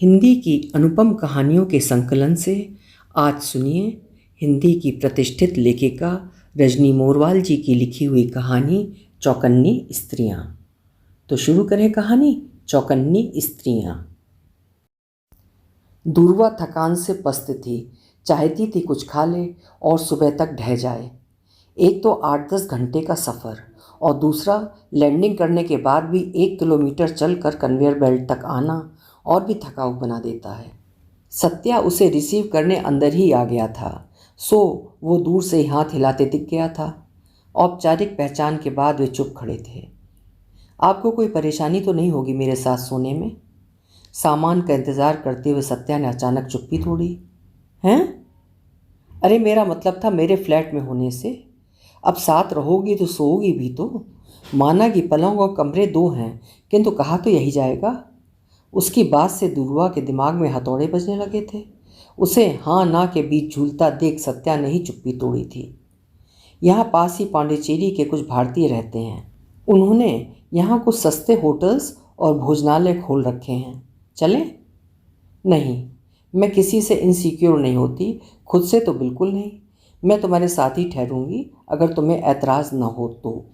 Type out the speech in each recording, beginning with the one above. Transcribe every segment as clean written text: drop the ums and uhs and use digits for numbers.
हिंदी की अनुपम कहानियों के संकलन से आज सुनिए हिंदी की प्रतिष्ठित लेखिका रजनी मोरवाल जी की लिखी हुई कहानी चौकन्नी स्त्रियाँ। तो शुरू करें कहानी चौकन्नी स्त्रियाँ। दूरवा थकान से पस्त थी, चाहती थी कुछ खा ले और सुबह तक ढह जाए। एक तो 8-10 घंटे का सफ़र और दूसरा लैंडिंग करने के बाद भी 1 किलोमीटर चलकर कन्वेयर बेल्ट तक आना और भी थकाऊ बना देता है। सत्या उसे रिसीव करने अंदर ही आ गया था, सो वो दूर से ही हाथ हिलाते दिख गया था। औपचारिक पहचान के बाद वे चुप खड़े थे। आपको कोई परेशानी तो नहीं होगी मेरे साथ सोने में? सामान का इंतज़ार करते हुए सत्या ने अचानक चुप्पी तोड़ी। हैं? अरे मेरा मतलब था मेरे फ्लैट में होने से। अब साथ रहोगी तो सोओगी भी तो। माना कि पलंग और कमरे 2 हैं, किंतु कहा तो यही जाएगा। उसकी बात से दूरवा के दिमाग में हथौड़े बजने लगे थे। उसे हाँ ना के बीच झूलता देख सत्या ने ही चुप्पी तोड़ी थी। यहाँ पास ही पांडिचेरी के कुछ भारतीय रहते हैं। उन्होंने यहाँ कुछ सस्ते होटल्स और भोजनालय खोल रखे हैं, चलें? नहीं, मैं किसी से इनसिक्योर नहीं होती, खुद से तो बिल्कुल नहीं। मैं तुम्हारे साथ ही ठहरूंगी अगर तुम्हें ऐतराज़ न हो तो।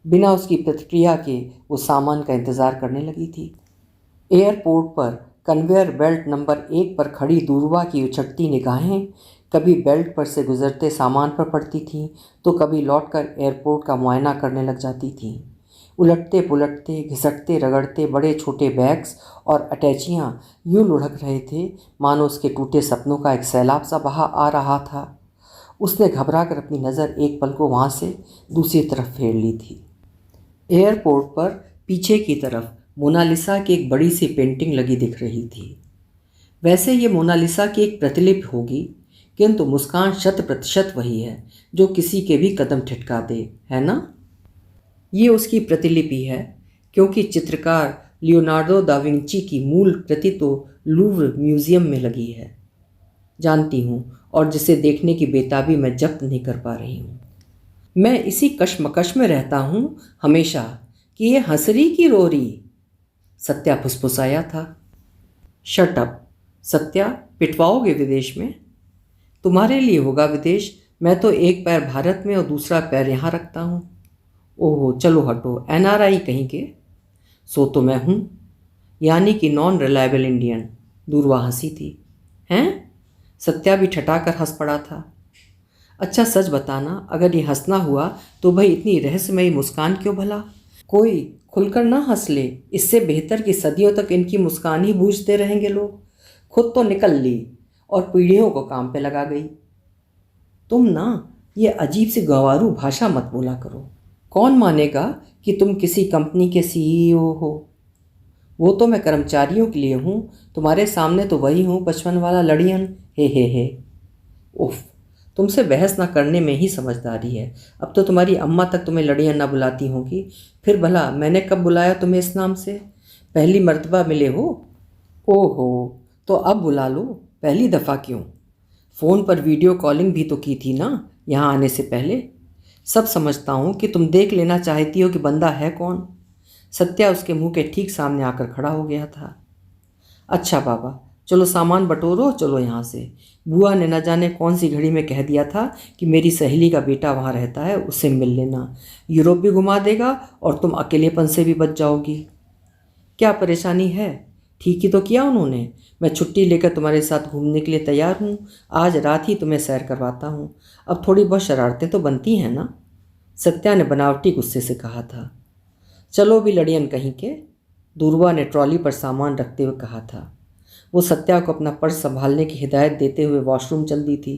बिना उसकी प्रतिक्रिया के वो सामान का इंतज़ार करने लगी थी। एयरपोर्ट पर कन्वेयर बेल्ट नंबर 1 पर खड़ी दूरवा की उछटती निगाहें कभी बेल्ट पर से गुजरते सामान पर पड़ती थीं तो कभी लौटकर एयरपोर्ट का मुआयना करने लग जाती थीं। उलटते पुलटते घिसटते रगड़ते बड़े छोटे बैग्स और अटैचियाँ यूं लुढ़क रहे थे मानो उसके टूटे सपनों का एक सैलाब सा बहा आ रहा था। उसने घबराकर अपनी नज़र एक पल को वहाँ से दूसरी तरफ फेर ली थी। एयरपोर्ट पर पीछे की तरफ मोनालिसा की एक बड़ी सी पेंटिंग लगी दिख रही थी। वैसे ये मोनालिसा की एक प्रतिलिपि होगी, किंतु मुस्कान 100% वही है जो किसी के भी कदम ठिठका दे, है ना? ये उसकी प्रतिलिपि है क्योंकि चित्रकार लियोनार्डो दा विंची की मूल कृति तो लूव्र म्यूजियम में लगी है। जानती हूँ, और जिसे देखने की बेताबी मैं जब्त नहीं कर पा रही हूँ। मैं इसी कश्मकश में रहता हूँ हमेशा कि ये हंस रही कि रो रही। सत्या फुसफुसाया था। शट अप सत्या, पिटवाओगे विदेश में? तुम्हारे लिए होगा विदेश, मैं तो एक पैर भारत में और दूसरा पैर यहाँ रखता हूँ। ओहो चलो हटो, NRI कहीं के। सो तो मैं हूँ, यानी कि नॉन रिलायबल इंडियन। दूरवा हंसी थी। हैं? सत्या भी ठठाकर हंस पड़ा था। अच्छा सच बताना, अगर ये हंसना हुआ तो भाई इतनी रहस्यमयी मुस्कान क्यों भला? कोई खुलकर ना हंस ले, इससे बेहतर कि सदियों तक इनकी मुस्कान ही बूझते रहेंगे लोग। खुद तो निकल ली और पीढ़ियों को काम पे लगा गई। तुम ना ये अजीब सी गंवारू भाषा मत बोला करो। कौन मानेगा कि तुम किसी कंपनी के CEO हो? वो तो मैं कर्मचारियों के लिए हूँ, तुम्हारे सामने तो वही हूँ बचपन वाला लड़ियन। हे। उफ, तुमसे बहस ना करने में ही समझदारी है। अब तो तुम्हारी अम्मा तक तुम्हें लड़ियन ना बुलाती होंगी। फिर भला मैंने कब बुलाया तुम्हें इस नाम से? पहली मर्तबा मिले हो? ओहो, तो अब बुला लो। पहली दफ़ा क्यों? फ़ोन पर वीडियो कॉलिंग भी तो की थी ना यहाँ आने से पहले। सब समझता हूँ कि तुम देख लेना चाहती हो कि बंदा है कौन। सत्या उसके मुंह के ठीक सामने आकर खड़ा हो गया था। अच्छा बाबा, चलो सामान बटोरो, चलो यहाँ से। बुआ ने न जाने कौन सी घड़ी में कह दिया था कि मेरी सहेली का बेटा वहाँ रहता है, उससे मिल लेना। यूरोप भी घुमा देगा और तुम अकेलेपन से भी बच जाओगी। क्या परेशानी है? ठीक ही तो किया उन्होंने। मैं छुट्टी लेकर तुम्हारे साथ घूमने के लिए तैयार हूँ। आज रात ही तुम्हें सैर करवाता हूँ। अब थोड़ी बहुत शरारतें तो बनती हैं ना? सत्या ने बनावटी गुस्से से कहा था। चलो भी लड़ियन कहीं के, दूरवा ने ट्रॉली पर सामान रखते हुए कहा था। वो सत्या को अपना पर्स संभालने की हिदायत देते हुए वॉशरूम चल दी थी।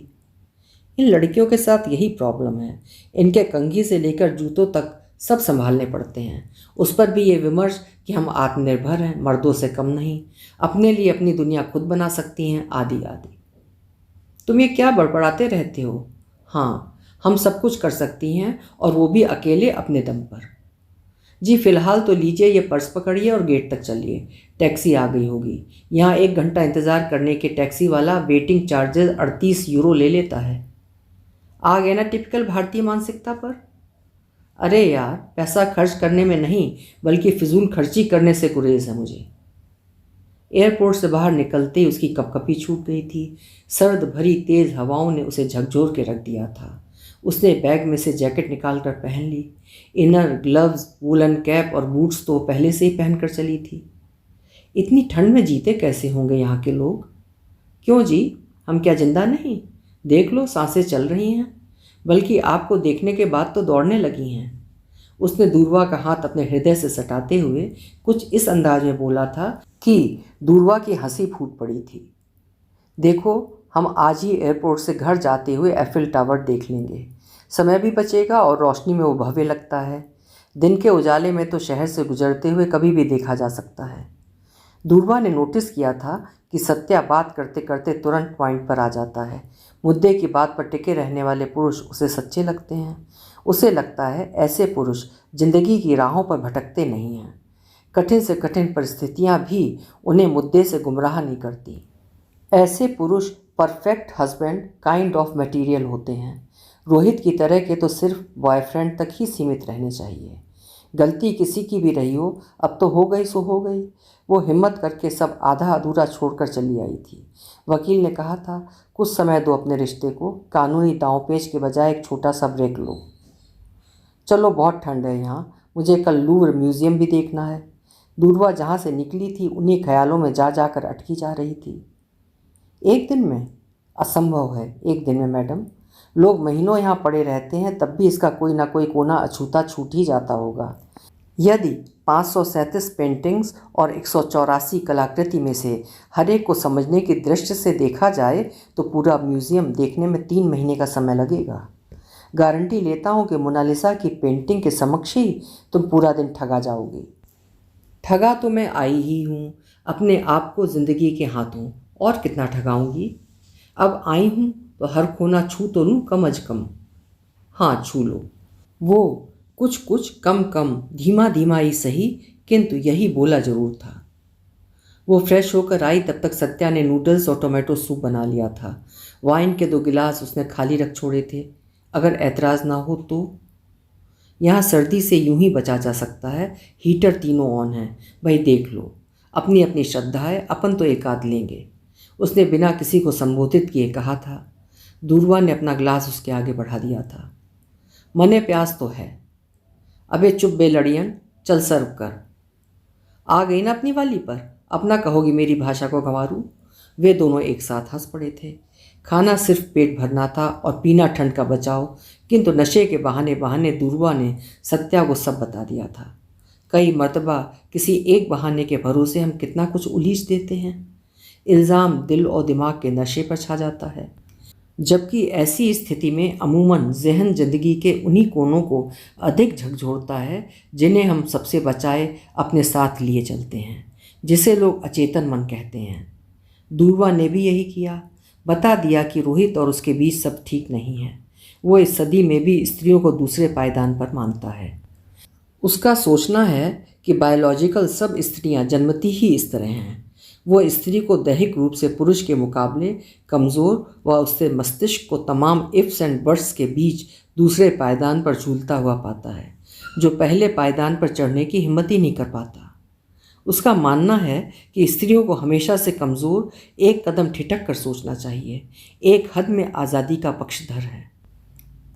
इन लड़कियों के साथ यही प्रॉब्लम है, इनके कंघी से लेकर जूतों तक सब संभालने पड़ते हैं। उस पर भी ये विमर्श कि हम आत्मनिर्भर हैं, मर्दों से कम नहीं, अपने लिए अपनी दुनिया खुद बना सकती हैं, आदि आदि। तुम ये क्या बड़बड़ाते रहते हो? हाँ, हम सब कुछ कर सकती हैं और वो भी अकेले अपने दम पर। जी फ़िलहाल तो लीजिए ये पर्स पकड़िए और गेट तक चलिए, टैक्सी आ गई होगी। यहाँ 1 घंटा इंतज़ार करने के टैक्सी वाला वेटिंग चार्जेस 38 यूरो ले लेता है। आ गए ना टिपिकल भारतीय मानसिकता पर। अरे यार, पैसा खर्च करने में नहीं बल्कि फिजूल खर्ची करने से गुरेज है मुझे। एयरपोर्ट से बाहर निकलते ही उसकी कपकपी छूट गई थी। सर्द भरी तेज़ हवाओं ने उसे झकझोर के रख दिया था। उसने बैग में से जैकेट निकाल कर पहन ली। इनर, ग्लव्स, वूलन कैप और बूट्स तो पहले से ही पहन कर चली थी। इतनी ठंड में जीते कैसे होंगे यहाँ के लोग? क्यों जी, हम क्या जिंदा नहीं? देख लो, सांसें चल रही हैं, बल्कि आपको देखने के बाद तो दौड़ने लगी हैं। उसने दूरवा का हाथ अपने हृदय से सटाते हुए कुछ इस अंदाज में बोला था कि दूरवा की हंसी फूट पड़ी थी। देखो, हम आज ही एयरपोर्ट से घर जाते हुए एफिल टावर देख लेंगे। समय भी बचेगा और रोशनी में वो भव्य लगता है। दिन के उजाले में तो शहर से गुजरते हुए कभी भी देखा जा सकता है। दूरवा ने नोटिस किया था कि सत्या बात करते करते तुरंत पॉइंट पर आ जाता है। मुद्दे की बात पर टिके रहने वाले पुरुष उसे सच्चे लगते हैं। उसे लगता है ऐसे पुरुष जिंदगी की राहों पर भटकते नहीं हैं। कठिन से कठिन परिस्थितियां भी उन्हें मुद्दे से गुमराह नहीं करती। ऐसे पुरुष perfect husband kind of material होते हैं। रोहित की तरह के तो सिर्फ बॉयफ्रेंड तक ही सीमित रहने चाहिए। गलती किसी की भी रही हो, अब तो हो गई सो हो गई। वो हिम्मत करके सब आधा अधूरा छोड़कर चली आई थी। वकील ने कहा था, कुछ समय दो अपने रिश्ते को, कानूनी दांवपेच के बजाय एक छोटा सा ब्रेक लो। चलो, बहुत ठंड है यहाँ, मुझे कल लूव्र म्यूज़ियम भी देखना है। दूरवा जहाँ से निकली थी उन्हीं ख्यालों में जा जाकर अटकी जा रही थी। एक दिन में? असंभव है एक दिन में मैडम। लोग महीनों यहाँ पड़े रहते हैं, तब भी इसका कोई ना कोई कोना अछूता छूट ही जाता होगा। यदि 537 पेंटिंग्स और 184 कलाकृति में से हर एक को समझने की दृष्टि से देखा जाए तो पूरा म्यूज़ियम देखने में 3 महीने का समय लगेगा। गारंटी लेता हूँ कि मोनालिसा की पेंटिंग के समक्ष ही तुम पूरा दिन ठगा जाओगी। ठगा तो मैं आई ही हूँ, अपने आप को ज़िंदगी के हाथों, और कितना ठगाऊंगी। अब आई हूँ तो हर कोना छू तो लूँ कम अज कम। हाँ, छू लो। वो कुछ कुछ कम कम, धीमा धीमा ही सही, किंतु यही बोला जरूर था। वो फ्रेश होकर आई तब तक सत्या ने नूडल्स और टोमेटो सूप बना लिया था। वाइन के 2 गिलास उसने खाली रख छोड़े थे। अगर ऐतराज़ ना हो तो। यहाँ सर्दी से यूं ही बचा जा सकता है, हीटर तीनों ऑन है। भाई देख लो, अपनी अपनी श्रद्धा है, अपन तो एक आध लेंगे। उसने बिना किसी को संबोधित किए कहा था। दूरवा ने अपना ग्लास उसके आगे बढ़ा दिया था। मने प्यास तो है। अबे चुप बे लड़ियन, चल सर्व कर। आ गई ना अपनी वाली पर, अपना कहोगी मेरी भाषा को गंवारू। वे दोनों एक साथ हंस पड़े थे। खाना सिर्फ पेट भरना था और पीना ठंड का बचाव, किंतु नशे के बहाने बहाने दूरवा ने सत्या को सब बता दिया था। कई मर्तबा किसी एक बहाने के भरोसे हम कितना कुछ उलीझ देते हैं। इल्ज़ाम दिल और दिमाग के नशे पर छा जाता है, जबकि ऐसी स्थिति में अमूमन ज़हन ज़िंदगी के उन्हीं कोनों को अधिक झकझोरता है जिन्हें हम सबसे बचाए अपने साथ लिए चलते हैं, जिसे लोग अचेतन मन कहते हैं। दूरवा ने भी यही किया, बता दिया कि रोहित और उसके बीच सब ठीक नहीं है। वो इस सदी में भी स्त्रियों को दूसरे पायदान पर मानता है। उसका सोचना है कि बायोलॉजिकल सब स्त्रियां जन्मती ही इस तरह हैं। वो स्त्री को दैहिक रूप से पुरुष के मुकाबले कमज़ोर व उससे मस्तिष्क को तमाम इफ्स एंड बट्स के बीच दूसरे पायदान पर झूलता हुआ पाता है, जो पहले पायदान पर चढ़ने की हिम्मत ही नहीं कर पाता। उसका मानना है कि स्त्रियों को हमेशा से कमज़ोर, एक कदम ठिठक कर सोचना चाहिए, एक हद में आज़ादी का पक्षधर है।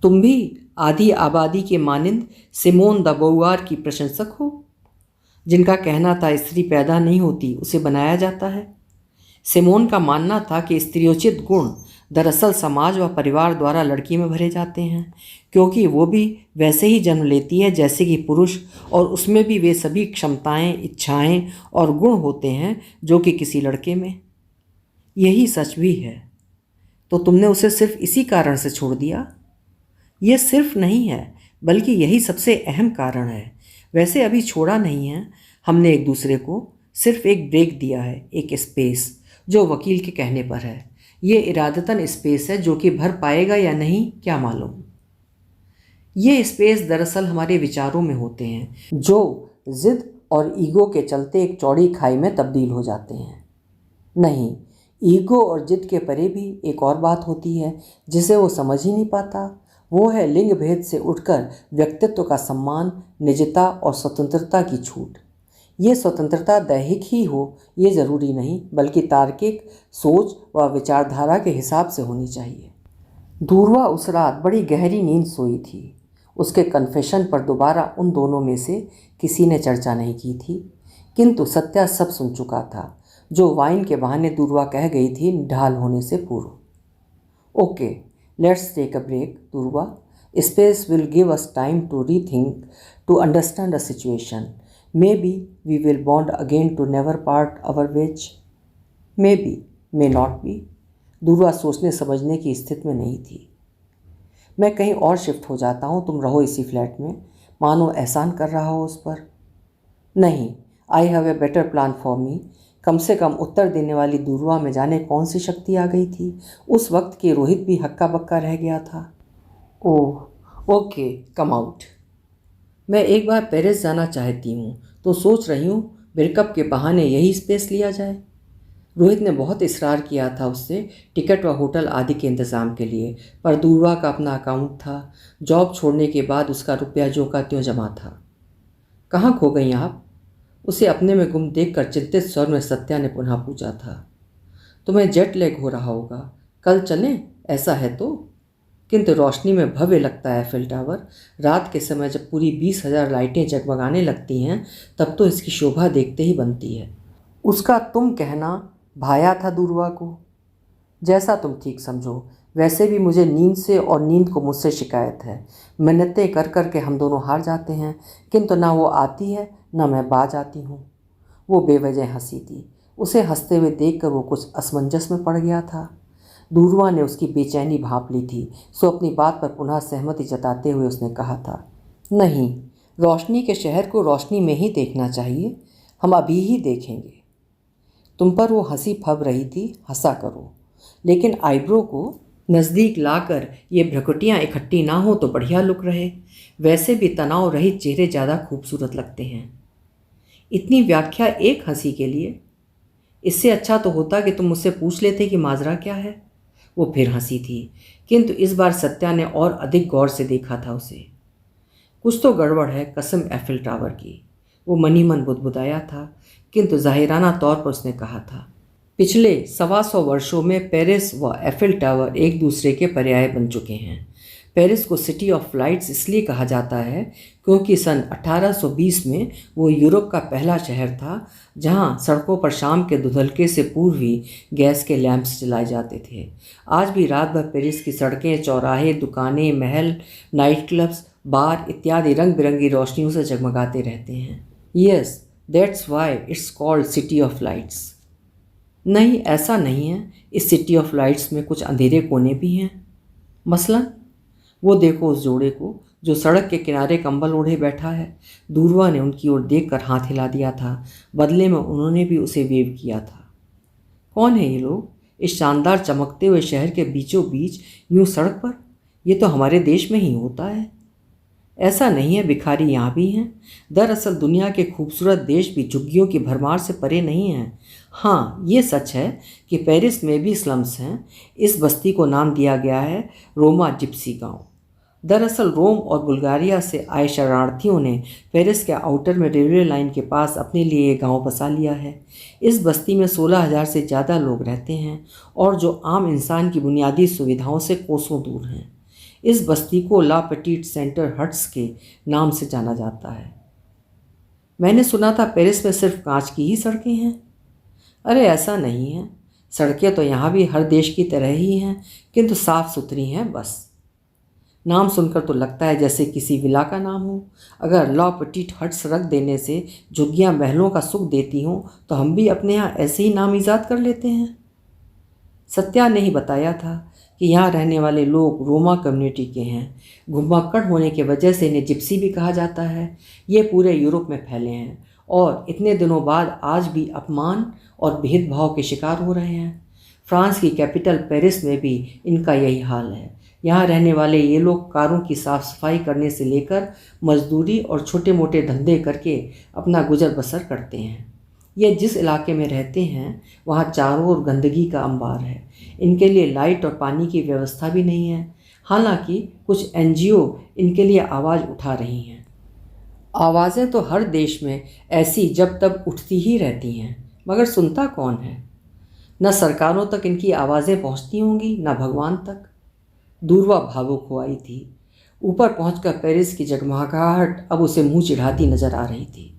तुम भी आधी आबादी के मानिंद सिमोन द बोवार की प्रशंसक हो, जिनका कहना था स्त्री पैदा नहीं होती, उसे बनाया जाता है। सिमोन का मानना था कि स्त्रियोचित गुण दरअसल समाज व परिवार द्वारा लड़की में भरे जाते हैं, क्योंकि वो भी वैसे ही जन्म लेती है जैसे कि पुरुष, और उसमें भी वे सभी क्षमताएं, इच्छाएं और गुण होते हैं जो कि किसी लड़के में। यही सच भी है। तो तुमने उसे सिर्फ इसी कारण से छोड़ दिया? यह सिर्फ नहीं है, बल्कि यही सबसे अहम कारण है। वैसे अभी छोड़ा नहीं है, हमने एक दूसरे को सिर्फ एक ब्रेक दिया है, एक स्पेस, जो वकील के कहने पर है। ये इरादतन स्पेस है, जो कि भर पाएगा या नहीं क्या मालूम। ये स्पेस दरअसल हमारे विचारों में होते हैं, जो जिद और ईगो के चलते एक चौड़ी खाई में तब्दील हो जाते हैं। नहीं, ईगो और जिद के परे भी एक और बात होती है जिसे वो समझ ही नहीं पाता। वो है लिंग भेद से उठकर व्यक्तित्व का सम्मान, निजता और स्वतंत्रता की छूट। ये स्वतंत्रता दैहिक ही हो ये ज़रूरी नहीं, बल्कि तार्किक सोच व विचारधारा के हिसाब से होनी चाहिए। दूरवा उस रात बड़ी गहरी नींद सोई थी। उसके कन्फेशन पर दोबारा उन दोनों में से किसी ने चर्चा नहीं की थी, किंतु सत्या सब सुन चुका था, जो वाइन के बहाने दूरवा कह गई थी निढाल होने से पूर्व। Okay, let's take a break Durva. Space will give us time to rethink, to understand the situation. Maybe we will bond again to never part our ways. Maybe, may not be. Durva सोचने समझने की स्थिति में नहीं थी। मैं कहीं और शिफ्ट हो जाता हूँ, तुम रहो इसी फ्लैट में, मानो एहसान कर रहा हो उस पर। नहीं, I have a better plan for me. कम से कम उत्तर देने वाली दूरवा में जाने कौन सी शक्ति आ गई थी। उस वक्त के रोहित भी हक्का बक्का रह गया था। Oh okay, come out. मैं एक बार पेरिस जाना चाहती हूँ, तो सोच रही हूँ ब्रेकअप के बहाने यही स्पेस लिया जाए। रोहित ने बहुत इसरार किया था उससे टिकट व होटल आदि के इंतज़ाम के लिए, पर दूरवा का अपना अकाउंट था। जॉब छोड़ने के बाद उसका रुपया ज्यों का त्यों जमा था। कहाँ खो गई आप? उसे अपने में गुम देखकर चिंतित स्वर में सत्या ने पुनः पूछा था। तुम्हें जेट लैग हो रहा होगा, कल चलें ऐसा है तो। किंतु रोशनी में भव्य लगता है एफिल टावर। रात के समय जब पूरी 20,000 लाइटें जगमगाने लगती हैं, तब तो इसकी शोभा देखते ही बनती है। उसका तुम कहना भाया था दूरवा को। जैसा तुम ठीक समझो। वैसे भी मुझे नींद से और नींद को मुझसे शिकायत है। मिन्नतें कर कर के हम दोनों हार जाते हैं, किंतु ना वो आती है ना मैं बाज आती हूँ। वो बेवजह हंसी थी। उसे हंसते हुए देखकर वो कुछ असमंजस में पड़ गया था। दूरवा ने उसकी बेचैनी भांप ली थी, सो अपनी बात पर पुनः सहमति जताते हुए उसने कहा था, नहीं, रोशनी के शहर को रोशनी में ही देखना चाहिए। हम अभी ही देखेंगे। तुम पर वो हंसी फब रही थी, हंसा करो, लेकिन आईब्रो को नज़दीक लाकर ये भ्रकुटियाँ इकट्ठी ना हो तो बढ़िया लुक रहे। वैसे भी तनाव रहित चेहरे ज़्यादा खूबसूरत लगते हैं। इतनी व्याख्या एक हंसी के लिए? इससे अच्छा तो होता कि तुम मुझसे पूछ लेते कि माजरा क्या है। वो फिर हंसी थी, किंतु इस बार सत्या ने और अधिक गौर से देखा था उसे। कुछ तो गड़बड़ है, कसम एफिल टावर की। वो मन ही मन बुदबुदाया था, किंतु जाहिराना तौर पर उसने कहा था, पिछले 125 वर्षों में पेरिस व एफिल टावर एक दूसरे के पर्याय बन चुके हैं। पेरिस को सिटी ऑफ लाइट्स इसलिए कहा जाता है क्योंकि सन 1820 में वो यूरोप का पहला शहर था जहां सड़कों पर शाम के धुंधलके से पूर्व ही गैस के लैंप्स जलाए जाते थे। आज भी रात भर पेरिस की सड़कें, चौराहे, दुकानें, महल, नाइट क्लब्स, बार इत्यादि रंग बिरंगी रोशनियों से जगमगाते रहते हैं। Yes, that's why it's called city of lights. नहीं, ऐसा नहीं है। इस सिटी ऑफ लाइट्स में कुछ अंधेरे कोने भी हैं। मसलन वो देखो उस जोड़े को जो सड़क के किनारे कंबल ओढ़े बैठा है। दूरवा ने उनकी ओर देखकर हाथ हिला दिया था। बदले में उन्होंने भी उसे वेव किया था। कौन है ये लोग इस शानदार चमकते हुए शहर के बीचों बीच यूं सड़क पर? ये तो हमारे देश में ही होता है। ऐसा नहीं है, भिखारी यहाँ भी हैं। दरअसल दुनिया के खूबसूरत देश भी झुग्गियों की भरमार से परे नहीं हैं। हाँ, ये सच है कि पेरिस में भी स्लम्स हैं। इस बस्ती को नाम दिया गया है रोमा जिप्सी गांव। दरअसल रोम और बुल्गारिया से आए शरणार्थियों ने पेरिस के आउटर में रेलवे लाइन के पास अपने लिए ये गांव बसा लिया है। इस बस्ती में 16,000 से ज़्यादा लोग रहते हैं और जो आम इंसान की बुनियादी सुविधाओं से कोसों दूर हैं। इस बस्ती को ला पेटिट सेंटर हट्स के नाम से जाना जाता है। मैंने सुना था पेरिस में सिर्फ कांच की ही सड़कें हैं। अरे ऐसा नहीं है, सड़कें तो यहाँ भी हर देश की तरह ही हैं, किंतु साफ़ सुथरी हैं बस। नाम सुनकर तो लगता है जैसे किसी विला का नाम हो। अगर लॉ पेटिट हट्स रख देने से झुग्गियाँ महलों का सुख देती हों तो हम भी अपने यहाँ ऐसे ही नाम ईजाद कर लेते हैं। सत्या ने ही बताया था कि यहाँ रहने वाले लोग रोमा कम्युनिटी के हैं। घुमक्कड़ होने की वजह से इन्हें जिप्सी भी कहा जाता है। ये पूरे यूरोप में फैले हैं और इतने दिनों बाद आज भी अपमान और भेदभाव के शिकार हो रहे हैं। फ्रांस की कैपिटल पेरिस में भी इनका यही हाल है। यहाँ रहने वाले ये लोग कारों की साफ़ सफाई करने से लेकर मजदूरी और छोटे मोटे धंधे करके अपना गुजर बसर करते हैं। ये जिस इलाके में रहते हैं वहाँ चारों ओर गंदगी का अंबार है। इनके लिए लाइट और पानी की व्यवस्था भी नहीं है। हालांकि कुछ एनजीओ इनके लिए आवाज़ उठा रही हैं। आवाज़ें तो हर देश में ऐसी जब तब उठती ही रहती हैं, मगर सुनता कौन है? न सरकारों तक इनकी आवाज़ें पहुंचती होंगी, न भगवान तक। दूरवा भावुक हो आई थी। ऊपर पहुंचकर पेरिस की जगमगाहट अब उसे मुंह चिढ़ाती नजर आ रही थी।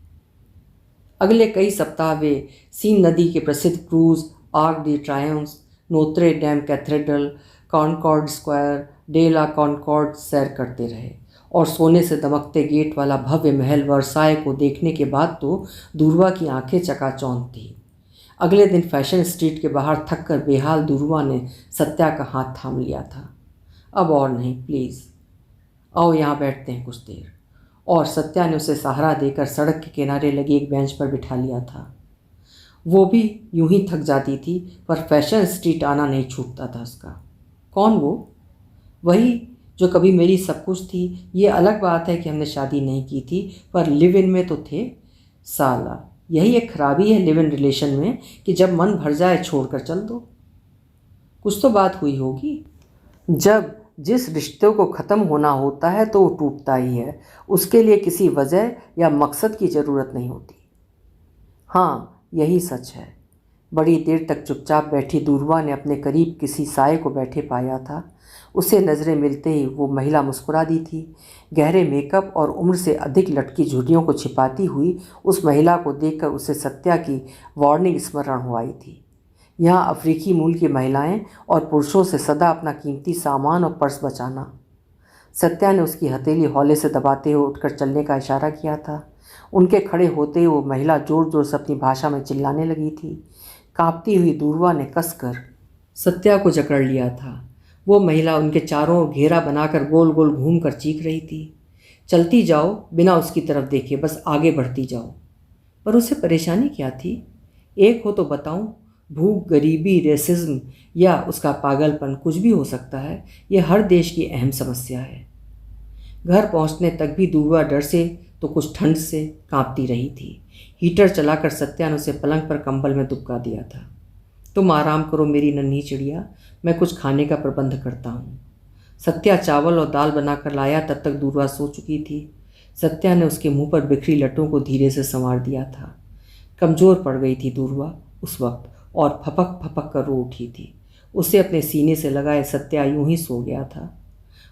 अगले कई सप्ताह वे सीन नदी के प्रसिद्ध cruise, Arc de Triomphe, Notre Dame cathedral, Concorde square, de la Concorde सैर करते रहे और सोने से दमकते गेट वाला भव्य महल वर्साय को देखने के बाद तो दूरवा की आंखें चकाचौंध थी। अगले दिन फैशन स्ट्रीट के बाहर थक कर बेहाल दूरवा ने सत्या का हाथ थाम लिया था। अब और नहीं, प्लीज़ आओ यहाँ बैठते हैं कुछ देर। और सत्या ने उसे सहारा देकर सड़क के किनारे लगी एक बेंच पर बिठा लिया था। वो भी यूं ही थक जाती थी, पर फैशन स्ट्रीट आना नहीं छूटता था उसका। कौन वो? वही जो कभी मेरी सब कुछ थी। ये अलग बात है कि हमने शादी नहीं की थी, पर लिव इन में तो थे। साला, यही एक खराबी है लिव इन रिलेशन में कि जब मन भर जाए छोड़कर चल दो। कुछ तो बात हुई होगी। जब जिस रिश्ते को ख़त्म होना होता है तो वो टूटता ही है, उसके लिए किसी वजह या मकसद की ज़रूरत नहीं होती। हाँ, यही सच है। बड़ी देर तक चुपचाप बैठी दूरवा ने अपने करीब किसी साए को बैठे पाया था। उसे नज़रें मिलते ही वो महिला मुस्कुरा दी थी। गहरे मेकअप और उम्र से अधिक लटकी झुर्रियों को छिपाती हुई उस महिला को देखकर उसे सत्या की वार्निंग स्मरण हो आई थी। यहाँ अफ्रीकी मूल की महिलाएं और पुरुषों से सदा अपना कीमती सामान और पर्स बचाना। सत्या ने उसकी हथेली हौले से दबाते हुए उठकर चलने का इशारा किया था। उनके खड़े होते ही वो महिला जोर जोर से अपनी भाषा में चिल्लाने लगी थी। कांपती हुई दूरवा ने कसकर सत्या को जकड़ लिया था। वो महिला उनके चारों ओर घेरा बनाकर गोल गोल घूम कर चीख रही थी, चलती जाओ, बिना उसकी तरफ देखे, बस आगे बढ़ती जाओ। पर उसे परेशानी क्या थी? एक हो तो बताऊं, भूख, गरीबी, रेसिज्म या उसका पागलपन, कुछ भी हो सकता है। यह हर देश की अहम समस्या है। घर पहुंचने तक भी दूरवा डर से तो कुछ ठंड से कांपती रही थी। हीटर चलाकर सत्या ने उसे पलंग पर कंबल में दुबका दिया था। तुम आराम करो मेरी नन्ही चिड़िया, मैं कुछ खाने का प्रबंध करता हूँ। सत्या चावल और दाल बनाकर लाया। तब तक दूरवा सो चुकी थी। सत्या ने उसके मुंह पर बिखरी लटों को धीरे से संवार दिया था। कमज़ोर पड़ गई थी दूरवा उस वक्त और फपक फपक कर रो उठी थी। उसे अपने सीने से लगाए सत्या यूं ही सो गया था।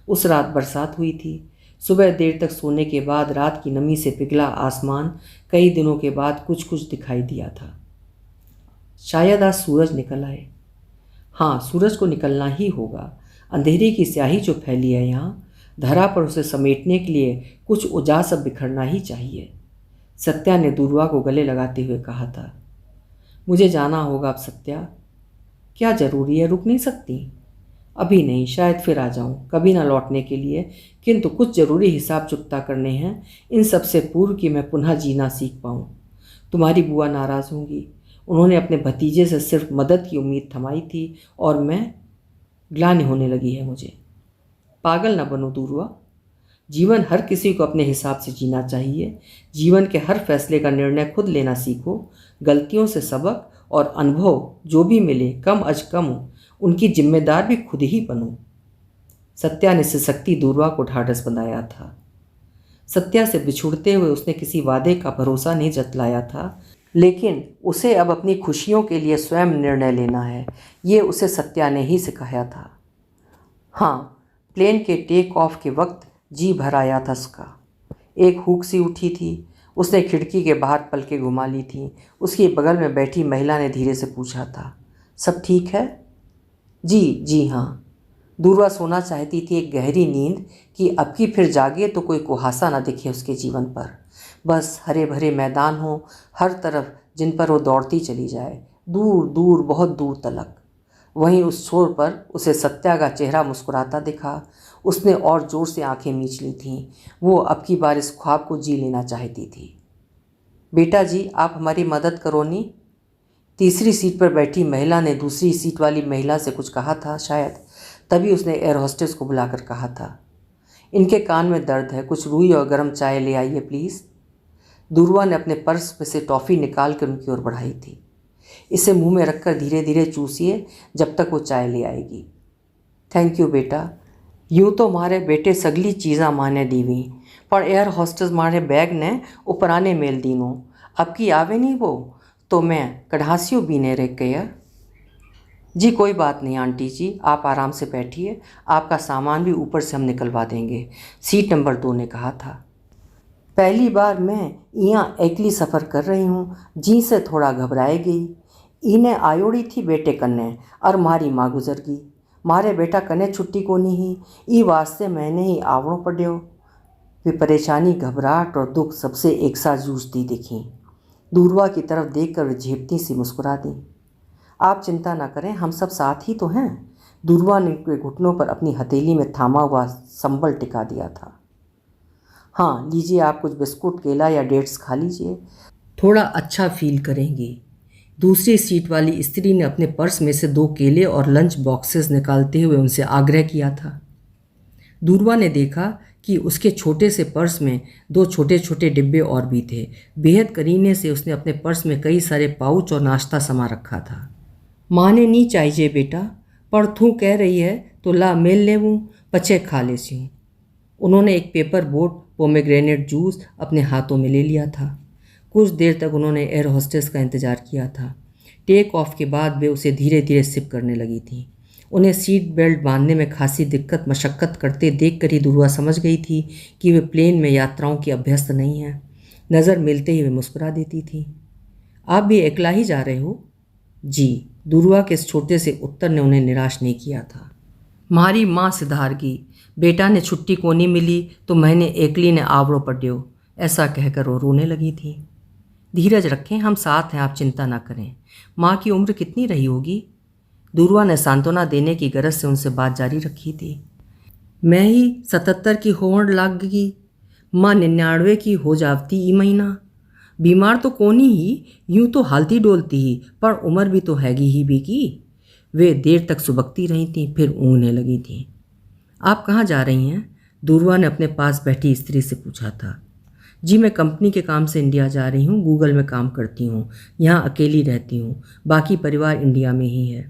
उस रात बरसात हुई थी। सुबह देर तक सोने के बाद रात की नमी से पिघला आसमान कई दिनों के बाद कुछ कुछ दिखाई दिया था। शायद आज सूरज निकल आए। हाँ, सूरज को निकलना ही होगा। अंधेरे की स्याही जो फैली है यहाँ धरा पर, उसे समेटने के लिए कुछ उजास अब बिखरना ही चाहिए। सत्या ने दूरवा को गले लगाते हुए कहा था। मुझे जाना होगा अब सत्या। क्या ज़रूरी है? रुक नहीं सकती? अभी नहीं, शायद फिर आ जाऊं, कभी ना लौटने के लिए, किंतु कुछ ज़रूरी हिसाब चुकता करने हैं, इन सबसे पूर्व कि मैं पुनः जीना सीख पाऊं। तुम्हारी बुआ नाराज़ होंगी। उन्होंने अपने भतीजे से सिर्फ मदद की उम्मीद थमाई थी और मैं ग्लानि होने लगी है मुझे। पागल न बनो दूरवा। जीवन हर किसी को अपने हिसाब से जीना चाहिए। जीवन के हर फैसले का निर्णय खुद लेना सीखो। गलतियों से सबक और अनुभव जो भी मिले, कम अज कम हो, उनकी जिम्मेदार भी खुद ही बनो। सत्या ने सिसकती दूरवा को ढाढ़स बंधाया था। सत्या से बिछुड़ते हुए उसने किसी वादे का भरोसा नहीं जतलाया था, लेकिन उसे अब अपनी खुशियों के लिए स्वयं निर्णय लेना है, ये उसे सत्या ने ही सिखाया था। हाँ, प्लेन के टेक ऑफ के वक्त जी भर आया था उसका। एक हुक सी उठी थी। उसने खिड़की के बाहर पलकें घुमा ली थीं। उसकी बगल में बैठी महिला ने धीरे से पूछा था, सब ठीक है? जी हाँ। दूरवा सोना चाहती थी एक गहरी नींद कि अब की फिर जागे तो कोई कुहासा ना दिखे उसके जीवन पर। बस हरे भरे मैदान हो हर तरफ, जिन पर वो दौड़ती चली जाए, दूर दूर, बहुत दूर तलक। वहीं उस छोर पर उसे सत्या का चेहरा मुस्कुराता दिखा। उसने और जोर से आंखें मींच ली थीं। वो अब की बार इस ख्वाब को जी लेना चाहती थी। बेटा जी, आप हमारी मदद करो नी। तीसरी सीट पर बैठी महिला ने दूसरी सीट वाली महिला से कुछ कहा था शायद, तभी उसने एयर होस्टेस को बुलाकर कहा था, इनके कान में दर्द है, कुछ रूई और गर्म चाय ले आइए प्लीज़। दूरवा ने अपने पर्स में से टॉफ़ी निकाल कर उनकी ओर बढ़ाई थी। इसे मुंह में रखकर धीरे धीरे चूसिए जब तक वो चाय ले आएगी। थैंक यू बेटा। यूं तो मारे बेटे सगली चीज़ा माने दीवी, पर एयर हॉस्टेस मारे बैग ने उपराने मेल दीनो। अब की आवे नहीं वो तो मैं कढ़ासियों बीने रह गया। जी कोई बात नहीं आंटी जी, आप आराम से बैठिए, आपका सामान भी ऊपर से हम निकलवा देंगे, सीट नंबर 2 ने कहा था। पहली बार मैं यहाँ अकेली सफ़र कर रही हूँ, जी से थोड़ा घबराए गई। इन्हें आयोड़ी थी बेटे कन्ने और मारी माँ गुजर गई। मारे बेटा कने छुट्टी को नहीं ई वास्ते मैंने ही आवड़ों पड्यो। वे परेशानी, घबराहट और दुख सबसे एक साथ जूझती दिखी। दूरवा की तरफ देखकर वे झेपती सी मुस्कुरा दी। आप चिंता ना करें, हम सब साथ ही तो हैं। दूरवा ने घुटनों पर अपनी हथेली में थामा हुआ संबल टिका दिया था। हाँ लीजिए, आप कुछ बिस्कुट, केला या डेट्स खा लीजिए, थोड़ा अच्छा फील करेंगी। दूसरी सीट वाली स्त्री ने अपने पर्स में से 2 केले और लंच बॉक्सेस निकालते हुए उनसे आग्रह किया था। दूरवा ने देखा कि उसके छोटे से पर्स में 2 छोटे छोटे डिब्बे और भी थे। बेहद करीने से उसने अपने पर्स में कई सारे पाउच और नाश्ता समा रखा था। माँ ने नहीं चाहिए बेटा, पर तू कह रही है तो ला मेल लेवूँ, पचे खा लेसी। उन्होंने एक पेपर बोट पोमेग्रेनेट जूस अपने हाथों में ले लिया था। कुछ देर तक उन्होंने एयर होस्टेस का इंतज़ार किया था। टेक ऑफ के बाद वे उसे धीरे धीरे सिप करने लगी थी। उन्हें सीट बेल्ट बांधने में खासी दिक्कत मशक्क़त करते देख कर ही दूरवा समझ गई थी कि वे प्लेन में यात्राओं की अभ्यस्त नहीं हैं। नज़र मिलते ही वे मुस्कुरा देती थी। आप भी अकेला ही जा रहे हो? जी। दूरवा के इस छोटे से उत्तर ने उन्हें निराश नहीं किया था। मारी माँ सिधारगी, बेटा ने छुट्टी को नहीं मिली तो मैंने एकली ने आवड़ो पड्यो, ऐसा कहकर वो रोने लगी थी। धीरज रखें, हम साथ हैं, आप चिंता ना करें। माँ की उम्र कितनी रही होगी? दूरवा ने सांत्वना देने की गरज से उनसे बात जारी रखी थी। मैं ही 77 की होड़ लाग गई, माँ 99 की हो जावती ई महीना। बीमार तो कोनी ही, यूं तो हालती डोलती ही, पर उम्र भी तो हैगी ही भी की। वे देर तक सुबकती रही थीं, फिर ऊँघने लगी थीं। आप कहाँ जा रही हैं? दूरवा ने अपने पास बैठी स्त्री से पूछा था। जी मैं कंपनी के काम से इंडिया जा रही हूँ, गूगल में काम करती हूँ, यहाँ अकेली रहती हूँ, बाकी परिवार इंडिया में ही है।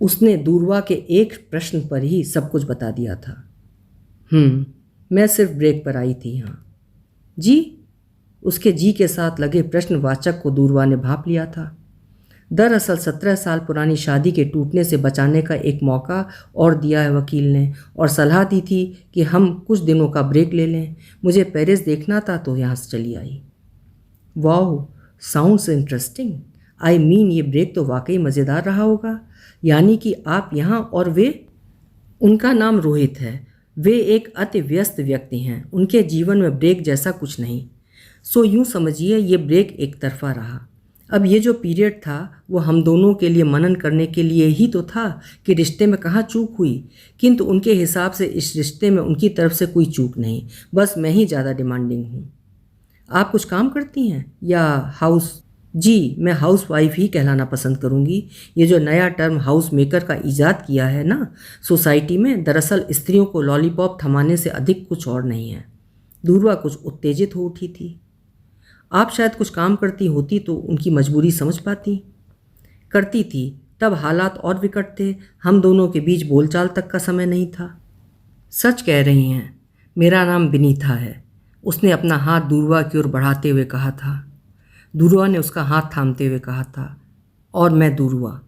उसने दूरवा के एक प्रश्न पर ही सब कुछ बता दिया था। मैं सिर्फ ब्रेक पर आई थी यहाँ। जी? उसके जी के साथ लगे प्रश्नवाचक को दूरवा ने भांप लिया था। दरअसल 17 साल पुरानी शादी के टूटने से बचाने का एक मौका और दिया है वकील ने, और सलाह दी थी कि हम कुछ दिनों का ब्रेक ले लें। मुझे पेरिस देखना था तो यहाँ से चली आई। वाह, साउंड्स इंटरेस्टिंग। आई मीन ये ब्रेक तो वाकई मज़ेदार रहा होगा। यानी कि आप यहाँ और वे? उनका नाम रोहित है। वे एक अति व्यस्त व्यक्ति हैं, उनके जीवन में ब्रेक जैसा कुछ नहीं। सो यूँ समझिए ये ब्रेक एक तरफा रहा। अब ये जो पीरियड था वो हम दोनों के लिए मनन करने के लिए ही तो था कि रिश्ते में कहाँ चूक हुई। किंतु उनके हिसाब से इस रिश्ते में उनकी तरफ से कोई चूक नहीं, बस मैं ही ज़्यादा डिमांडिंग हूँ। आप कुछ काम करती हैं या हाउस? जी मैं हाउस वाइफ ही कहलाना पसंद करूँगी। ये जो नया टर्म हाउस मेकर का ईजाद किया है ना सोसाइटी में, दरअसल स्त्रियों को लॉलीपॉप थमाने से अधिक कुछ और नहीं है। दूरवा कुछ उत्तेजित हो उठी थी। आप शायद कुछ काम करती होती तो उनकी मजबूरी समझ पाती। करती थी, तब हालात और विकट थे, हम दोनों के बीच बोलचाल तक का समय नहीं था। सच कह रही हैं, मेरा नाम विनीता है, उसने अपना हाथ दूरवा की ओर बढ़ाते हुए कहा था। दूरवा ने उसका हाथ थामते हुए कहा था, और मैं दूरवा।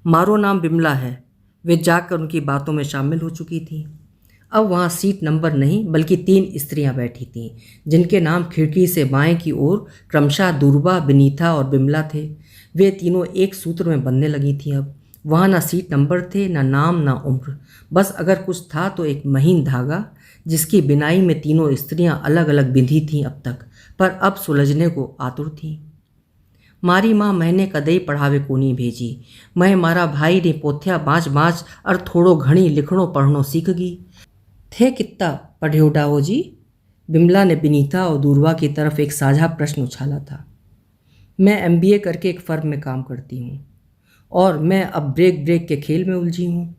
मारो नाम बिमला है। वे जाकर उनकी बातों में शामिल हो चुकी थी। अब वहाँ सीट नंबर नहीं बल्कि 3 स्त्रियाँ बैठी थीं, जिनके नाम खिड़की से बाएं की ओर क्रमशः दूरवा, विनीता और बिमला थे। वे तीनों एक सूत्र में बंधने लगी थीं। अब वहाँ ना सीट नंबर थे, ना नाम, ना उम्र। बस अगर कुछ था तो एक महीन धागा, जिसकी बिनाई में तीनों स्त्रियाँ अलग अलग बिंधी थीं अब तक, पर अब सुलझने को आतुर थीं। मारी माँ मैंने कदई पढ़ावे कोनी भेजी। मैं मारा भाई ने पोथ्या बाँच बाँच और थोड़ो घणी लिखणो पढ़नो सीख गई। थे कितना पढ़्यो डाओ जी? बिमला ने विनीता और दूरवा की तरफ एक साझा प्रश्न उछाला था। मैं MBA करके एक फर्म में काम करती हूँ और मैं अब ब्रेक के खेल में उलझी हूँ।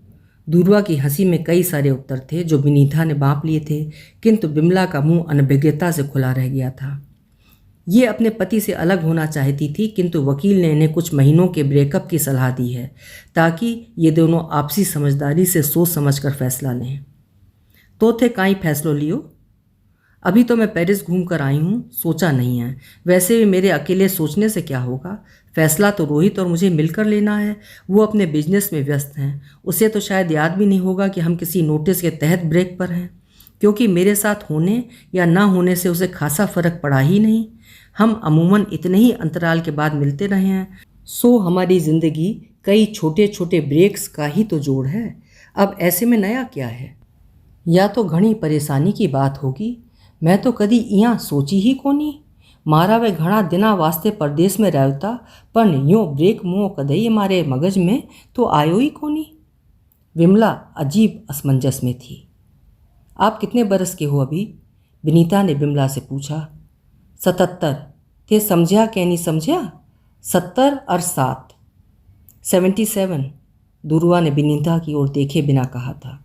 दूरवा की हंसी में कई सारे उत्तर थे जो विनीता ने बांप लिए थे, किंतु बिमला का मुंह अनभिज्ञता से खुला रह गया था। ये अपने पति से अलग होना चाहती थी, किंतु वकील ने इन्हें कुछ महीनों के ब्रेकअप की सलाह दी है ताकि ये दोनों आपसी समझदारी से सोच समझकर फैसला लें। तो थे काई फैसलो लियो? अभी तो मैं पेरिस घूम कर आई हूँ, सोचा नहीं है। वैसे भी मेरे अकेले सोचने से क्या होगा? फैसला तो रोहित और मुझे मिलकर लेना है। वो अपने बिजनेस में व्यस्त हैं। उसे तो शायद याद भी नहीं होगा कि हम किसी नोटिस के तहत ब्रेक पर हैं, क्योंकि मेरे साथ होने या ना होने से उसे खासा फर्क पड़ा ही नहीं। हम अमूमन इतने ही अंतराल के बाद मिलते रहे हैं। सो हमारी ज़िंदगी कई छोटे छोटे ब्रेक्स का ही तो जोड़ है। अब ऐसे में नया क्या है? या तो घणी परेशानी की बात होगी। मैं तो कदी इयां सोची ही कोनी। मारा वे घणा दिना वास्ते परदेस में रहता, पर यूं ब्रेक मुँह कदई मारे मगज में तो आयो ही कोनी। विमला अजीब असमंजस में थी। आप कितने बरस के हो अभी? विनीता ने विमला से पूछा। 77। थे समझा क्या नहीं समझा? 70 और 7। 77। दुरुआ ने विनीता की ओर देखे बिना कहा था।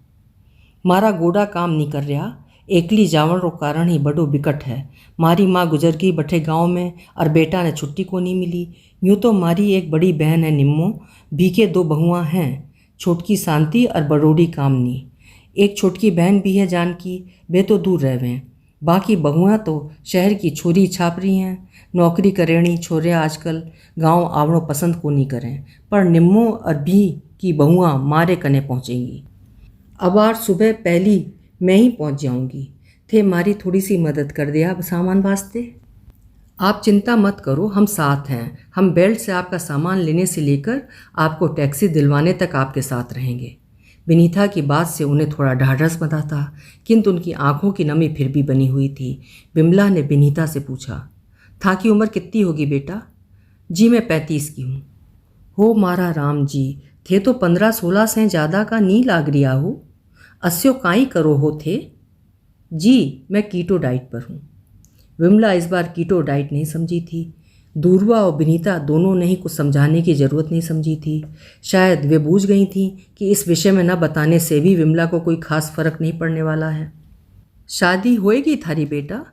मारा गोड़ा काम नहीं कर रहा। एकली जावण रो कारण ही बड़ो बिकट है। मारी माँ गुजर गई बठे गांव में और बेटा ने छुट्टी को नहीं मिली। यूँ तो मारी एक बड़ी बहन है निम्मो, बीके 2 बहुआं हैं, छोटकी शांति और बड़ोड़ी कामनी। एक छोटकी बहन भी है जानकी, वे तो दूर रहवें। बाकी बहुआं तो शहर की छोरी छाप रही हैं। नौकरी करेणी छोरे आजकल गांव आवड़ो पसंद को नहीं करें, पर निम्मो और भी की बहुआं मारे कने पहुँचेंगी। अब आज सुबह पहली मैं ही पहुंच जाऊंगी। थे मारी थोड़ी सी मदद कर दिया सामान वास्ते। आप चिंता मत करो, हम साथ हैं। हम बेल्ट से आपका सामान लेने से लेकर आपको टैक्सी दिलवाने तक आपके साथ रहेंगे। विनीता की बात से उन्हें थोड़ा ढाढ़स बंधा था, किंतु उनकी आंखों की नमी फिर भी बनी हुई थी। विमला ने विनीता से पूछा, था की उम्र कितनी होगी बेटा? जी मैं 35 की हूँ। हो मारा राम जी, थे तो 15-16 से ज़्यादा का नी लाग रिया हो। 80 काई करो हो थे? जी मैं कीटो डाइट पर हूँ। विमला इस बार कीटो डाइट नहीं समझी थी। दूरवा और विनीता दोनों ने ही कुछ समझाने की ज़रूरत नहीं समझी थी। शायद वे बूझ गई थीं कि इस विषय में न बताने से भी विमला को कोई खास फर्क नहीं पड़ने वाला है। शादी होएगी थारी बेटा?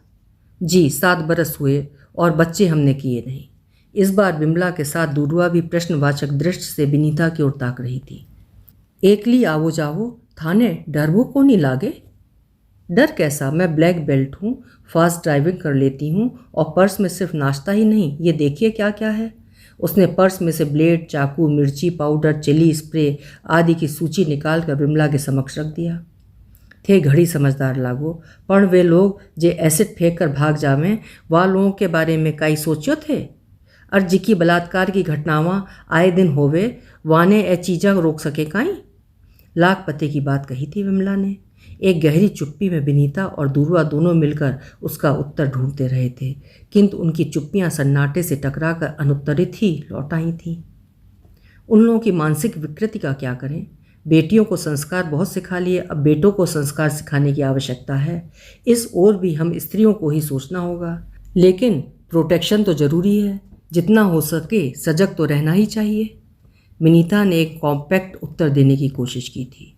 जी 7 बरस हुए और बच्चे हमने किए नहीं। इस बार विमला के साथ दूरवा भी प्रश्नवाचक दृष्टि से विनीता की ओर ताक रही थी। एकली आवो जावो थाने डरवो को नहीं लागे? डर कैसा, मैं ब्लैक बेल्ट हूँ, फास्ट ड्राइविंग कर लेती हूँ और पर्स में सिर्फ नाश्ता ही नहीं, ये देखिए क्या क्या है। उसने पर्स में से ब्लेड, चाकू, मिर्ची पाउडर, चिली स्प्रे आदि की सूची निकाल कर विमला के समक्ष रख दिया। थे घड़ी समझदार लागो, पर वे लोग जे एसिड फेंक कर भाग जावें, वह लोगों के बारे में कई सोचो थे? और जिकी बलात्कार की घटनावां आए दिन होवे, वाने ए चीज़ा रोक सके काई? लाख पते की बात कही थी विमला ने। एक गहरी चुप्पी में विनीता और दूरवा दोनों मिलकर उसका उत्तर ढूंढते रहे थे, किंतु उनकी चुप्पियां सन्नाटे से टकराकर अनुत्तरित ही लौट आई थीं। उन लोगों की मानसिक विकृति का क्या करें? बेटियों को संस्कार बहुत सिखा लिए, अब बेटों को संस्कार सिखाने की आवश्यकता है। इस ओर भी हम स्त्रियों को ही सोचना होगा। लेकिन प्रोटेक्शन तो जरूरी है, जितना हो सके सजग तो रहना ही चाहिए। विनीता ने एक कॉम्पैक्ट उत्तर देने की कोशिश की थी।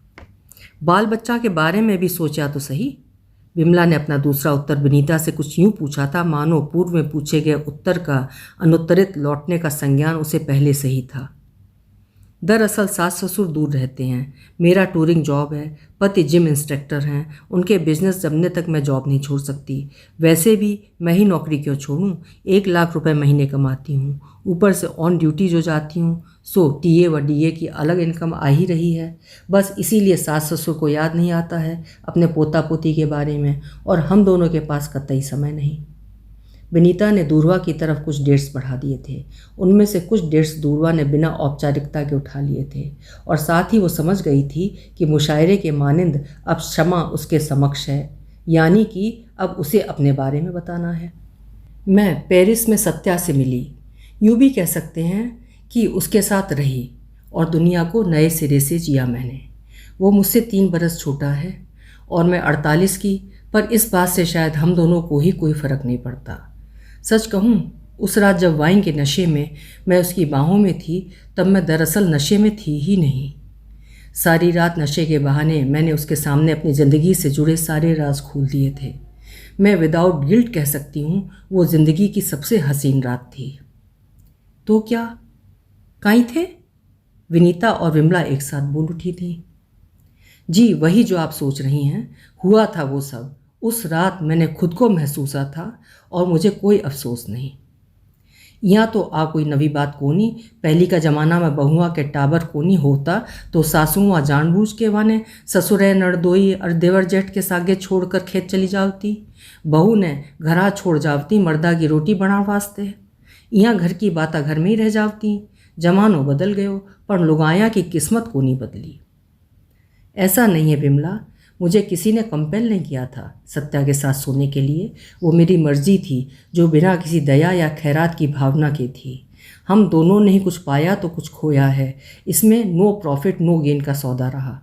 बाल बच्चा के बारे में भी सोचा तो सही। विमला ने अपना दूसरा उत्तर विनीता से कुछ यूं पूछा था मानो पूर्व में पूछे गए उत्तर का अनुत्तरित लौटने का संज्ञान उसे पहले से ही था। दरअसल सास ससुर दूर रहते हैं, मेरा टूरिंग जॉब है, पति जिम इंस्ट्रक्टर हैं, उनके बिजनेस जमने तक मैं जॉब नहीं छोड़ सकती। वैसे भी मैं ही नौकरी क्यों छोड़ूं? 1 लाख रुपए महीने कमाती हूँ, ऊपर से ऑन ड्यूटी जो जाती हूँ, सो टीए व डीए की अलग इनकम आ ही रही है। बस इसीलिए सास ससुर को याद नहीं आता है अपने पोता पोती के बारे में, और हम दोनों के पास कतई समय नहीं। विनीता ने दूरवा की तरफ कुछ डेट्स बढ़ा दिए थे। उनमें से कुछ डेट्स दूरवा ने बिना औपचारिकता के उठा लिए थे, और साथ ही वो समझ गई थी कि मुशायरे के मानिंद अब क्षमा उसके समक्ष है, यानी कि अब उसे अपने बारे में बताना है। मैं पेरिस में सत्या से मिली, यूँ भी कह सकते हैं कि उसके साथ रही, और दुनिया को नए सिरे से जिया मैंने। वो मुझसे 3 बरस छोटा है और मैं 48 की, पर इस बात से शायद हम दोनों को ही कोई फ़र्क नहीं पड़ता। सच कहूँ, उस रात जब वाइन के नशे में मैं उसकी बाहों में थी, तब मैं दरअसल नशे में थी ही नहीं। सारी रात नशे के बहाने मैंने उसके सामने अपनी ज़िंदगी से जुड़े सारे राज खोल दिए थे। मैं विदाउट गिल्ट कह सकती हूँ वो ज़िंदगी की सबसे हसीन रात थी। तो क्या काई थे? विनीता और विमला एक साथ बोल उठी थी। जी वही जो आप सोच रही हैं, हुआ था वो सब। उस रात मैंने खुद को महसूसा था और मुझे कोई अफसोस नहीं। यहाँ तो आ कोई नवी बात कोनी। पहली का जमाना में बहुआ के टाबर कोनी होता तो सासुआ जानबूझ के वाने ससुरे नड़दोई और देवर जेठ के सागे छोड़कर खेत चली जावती। बहू ने घरा छोड़ जावती मर्दा की रोटी बना वास्ते। यहाँ घर की बातें घर में ही रह जावती। जमानो बदल गयो पर लुगाया की किस्मत कोनी बदली। ऐसा नहीं है बिमला, मुझे किसी ने कंपेल नहीं किया था सत्या के साथ सोने के लिए। वो मेरी मर्जी थी जो बिना किसी दया या खैरात की भावना की थी। हम दोनों ने ही कुछ पाया तो कुछ खोया है। इसमें नो प्रॉफिट नो गेन का सौदा रहा।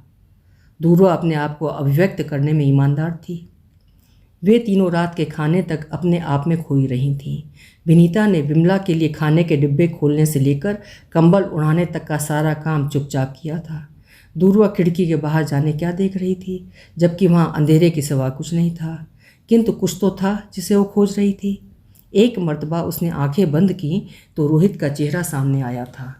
दूरवा अपने आप को अभिव्यक्त करने में ईमानदार थी। वे तीनों रात के खाने तक अपने आप में खोई रही थीं। विनीता ने बिमला के लिए खाने के डिब्बे खोलने से लेकर कंबल उड़ाने तक का सारा काम चुपचाप किया था। दूरवा खिड़की के बाहर जाने क्या देख रही थी, जबकि वहाँ अंधेरे के सिवा कुछ नहीं था। किंतु कुछ तो था जिसे वो खोज रही थी। एक मर्तबा उसने आंखें बंद की तो रोहित का चेहरा सामने आया था।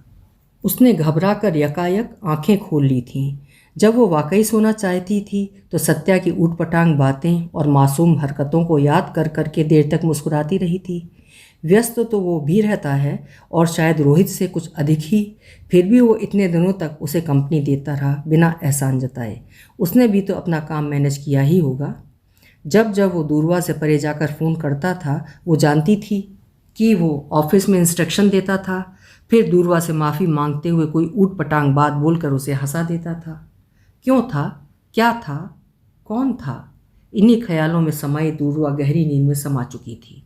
उसने घबरा कर यकायक आंखें खोल ली थीं। जब वो वाकई सोना चाहती थी तो सत्या की ऊटपटांग बातें और मासूम हरकतों को याद कर करके देर तक मुस्कुराती रही थी। व्यस्त तो वो भी रहता है और शायद रोहित से कुछ अधिक ही, फिर भी वो इतने दिनों तक उसे कंपनी देता रहा बिना एहसान जताए। उसने भी तो अपना काम मैनेज किया ही होगा। जब जब वो दूरवा से परे जाकर फ़ोन करता था वो जानती थी कि वो ऑफिस में इंस्ट्रक्शन देता था, फिर दूरवा से माफ़ी मांगते हुए कोई ऊट पटांग बात बोलकर उसे हंसा देता था। क्यों था, क्या था, कौन था? इन्हीं ख्यालों में समाई दूरवा गहरी नींद में समा चुकी थी।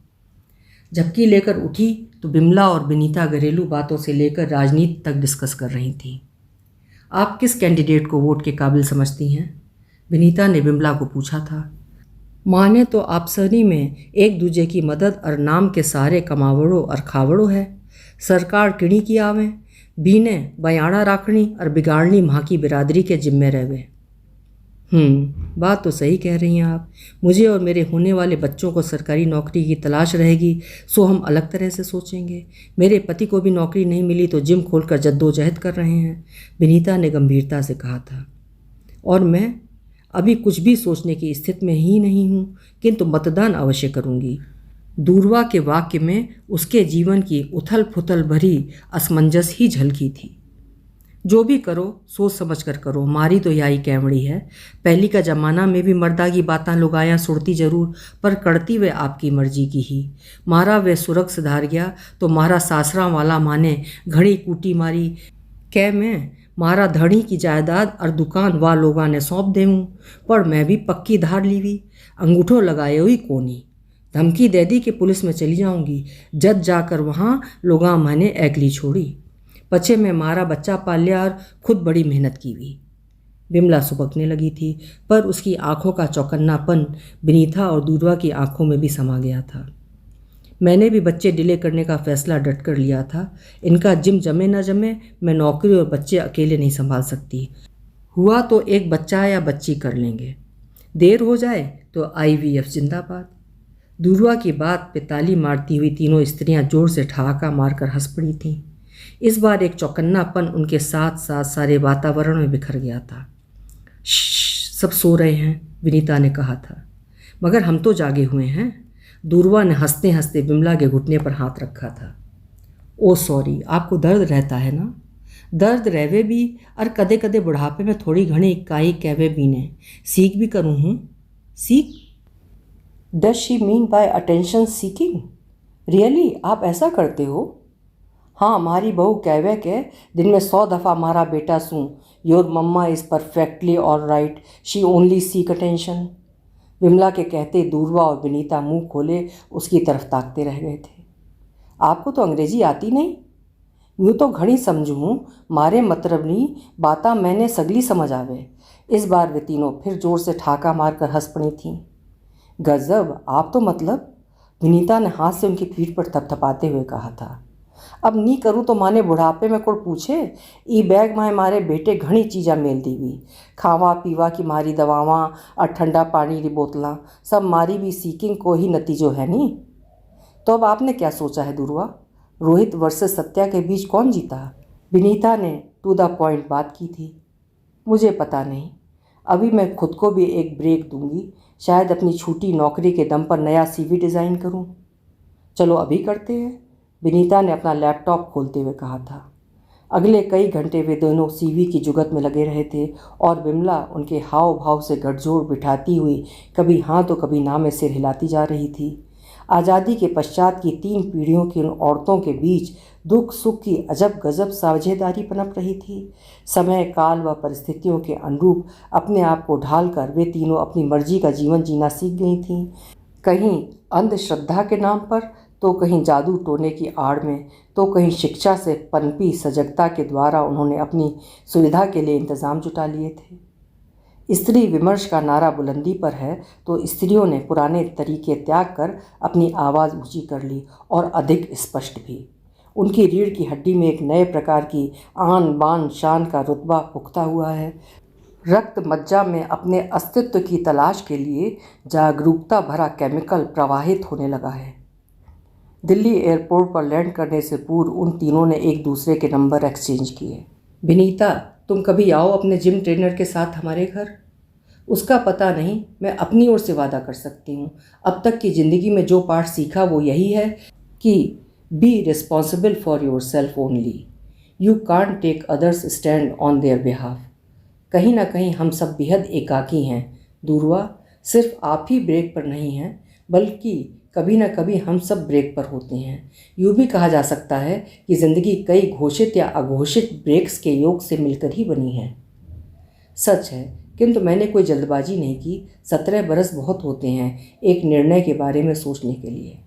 झपकी लेकर उठी तो बिमला और विनीता घरेलू बातों से लेकर राजनीति तक डिस्कस कर रही थी। आप किस कैंडिडेट को वोट के काबिल समझती हैं? विनीता ने बिमला को पूछा था। माने तो आपसरी में एक दूजे की मदद और नाम के सारे कमावड़ो और खावड़ो है। सरकार किणी की आवे, बीने बयाड़ा राखनी और बिगाड़नी माँ की बिरादरी के जिम्मे रहवे। बात तो सही कह रही हैं आप। मुझे और मेरे होने वाले बच्चों को सरकारी नौकरी की तलाश रहेगी, सो हम अलग तरह से सोचेंगे। मेरे पति को भी नौकरी नहीं मिली तो जिम खोलकर जद्दोजहद कर रहे हैं, विनीता ने गंभीरता से कहा था। और मैं अभी कुछ भी सोचने की स्थिति में ही नहीं हूँ, किंतु मतदान अवश्य करूँगी। दूरवा के वाक्य में उसके जीवन की उथल पुथल भरी असमंजस ही झलकी थी। जो भी करो सोच समझ कर करो, मारी तो याई कैमड़ी है। पहली का ज़माना में भी मर्दा की बातां लुगायां सुड़ती जरूर, पर करती वे आपकी मर्जी की ही। मारा वे सुरग सुधार गया तो मारा सासरा वाला माने घड़ी कूटी मारी कै में मारा धड़ी की जायदाद और दुकान वा लोगा ने सौंप देऊँ, पर मैं भी पक्की धार लीवी, अंगूठो लगाए हुई कोनी। धमकी दे दी कि पुलिस में चली जाऊंगी। जज जाकर वहाँ लोगा मैंने ऐगली छोड़ी, पछे में मारा बच्चा पाल लिया और खुद बड़ी मेहनत की हुई। बिमला सुबकने लगी थी, पर उसकी आंखों का चौकन्नापन विनीता और दूरवा की आंखों में भी समा गया था। मैंने भी बच्चे डिले करने का फैसला डट कर लिया था। इनका जिम जमे न जमे, मैं नौकरी और बच्चे अकेले नहीं संभाल सकती। हुआ तो एक बच्चा या बच्ची कर लेंगे, देर हो जाए तो IVF जिंदाबाद। दूरवा की बात पे ताली मारती हुई तीनों स्त्रियां जोर से ठहाका मारकर हंस पड़ी थीं। इस बार एक चौकन्नापन उनके साथ साथ सारे वातावरण में बिखर गया था। सब सो रहे हैं, विनीता ने कहा था, मगर हम तो जागे हुए हैं। दूरवा ने हंसते हंसते बिमला के घुटने पर हाथ रखा था। ओ सॉरी, आपको दर्द रहता है ना? दर्द रहवे भी, और कदे कदे बुढ़ापे में थोड़ी घनी इकाई कहवे भी ने सीख भी करूँ हूँ। सीख? Does she mean by attention seeking? Really आप ऐसा करते हो? हाँ, हमारी बहू कहवे के दिन में 100 दफ़ा हमारा बेटा सूं, your mamma is perfectly all right, she only seek attention. Vimala के कहते दूरवा और विनीता मुंह खोले उसकी तरफ ताकते रह गए थे। आपको तो अंग्रेजी आती नहीं? यूँ तो घणी समझूँ, मारे मतरबनी बाता मैंने सगली समझ आवे। इस बार वे तीनों फिर जोर से ठाका मारकर हंस पड़ी थीं। गजब, आप तो मतलब, विनीता ने हाथ से उनकी पीठ पर थपथपाते हुए कहा था। अब नी करूँ तो माने बुढ़ापे में कोई पूछे, ई बैग में मारे बेटे घनी चीज़ा मेल दी हुई, खावा पीवा की मारी दवावां और ठंडा पानी की बोतलां, सब मारी भी सीकिंग को ही नतीजो है नी। तो अब आपने क्या सोचा है दूरवा? रोहित वर्सेस सत्या के बीच कौन जीता? विनीता ने टू द पॉइंट बात की थी। मुझे पता नहीं, अभी मैं खुद को भी एक ब्रेक दूंगी, शायद अपनी छूटी नौकरी के दम पर नया सीवी डिज़ाइन करूं। चलो अभी करते हैं, विनीता ने अपना लैपटॉप खोलते हुए कहा था। अगले कई घंटे वे दोनों सीवी की जुगत में लगे रहे थे और विमला उनके हाव भाव से गठजोड़ बिठाती हुई कभी हाँ तो कभी ना में सिर हिलाती जा रही थी। आज़ादी के पश्चात की 3 पीढ़ियों की उन औरतों के बीच दुख सुख की अजब गजब साझेदारी पनप रही थी। समय काल व परिस्थितियों के अनुरूप अपने आप को ढालकर वे तीनों अपनी मर्जी का जीवन जीना सीख गई थीं। कहीं अंधश्रद्धा के नाम पर, तो कहीं जादू टोने की आड़ में, तो कहीं शिक्षा से पनपी सजगता के द्वारा उन्होंने अपनी सुविधा के लिए इंतज़ाम जुटा लिए थे। स्त्री विमर्श का नारा बुलंदी पर है तो स्त्रियों ने पुराने तरीके त्याग कर अपनी आवाज़ ऊंची कर ली और अधिक स्पष्ट भी। उनकी रीढ़ की हड्डी में एक नए प्रकार की आन बान शान का रुतबा पुख्ता हुआ है। रक्त मज्जा में अपने अस्तित्व की तलाश के लिए जागरूकता भरा केमिकल प्रवाहित होने लगा है। दिल्ली एयरपोर्ट पर लैंड करने से पूर्व उन तीनों ने एक दूसरे के नंबर एक्सचेंज किए। विनीता, तुम कभी आओ अपने जिम ट्रेनर के साथ हमारे घर। उसका पता नहीं, मैं अपनी ओर से वादा कर सकती हूँ। अब तक की ज़िंदगी में जो पाठ सीखा वो यही है कि be responsible for yourself only, you can't take others stand on their behalf. कहीं ना कहीं हम सब बेहद एकाकी हैं दूरवा, सिर्फ आप ही ब्रेक पर नहीं हैं, बल्कि कभी ना कभी हम सब ब्रेक पर होते हैं। यूँ भी कहा जा सकता है कि ज़िंदगी कई घोषित या अघोषित ब्रेक्स के योग से मिलकर ही बनी है। सच है, किंतु मैंने कोई जल्दबाजी नहीं की। 17 बरस बहुत होते हैं एक निर्णय के बारे में सोचने के लिए।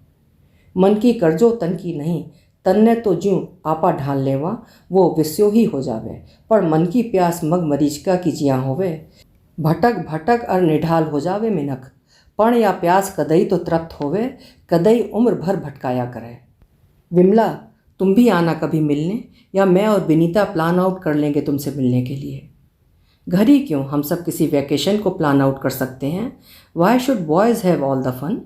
मन की कर्जो तन की नहीं, तन ने तो ज्यों आपा ढाल लेवा, वो विस्यो ही हो जावे। पर मन की प्यास मग मरीचिका की जिया होवे, भटक भटक और निढाल हो जावे मिनख। पण या प्यास कदई तो तृप्त होवे, कदई उम्र भर भटकाया करे। विमला, तुम भी आना कभी मिलने, या मैं और विनीता प्लान आउट कर लेंगे तुमसे मिलने के लिए। घर ही क्यों, हम सब किसी वैकेशन को प्लान आउट कर सकते हैं। Why should boys have all the fun.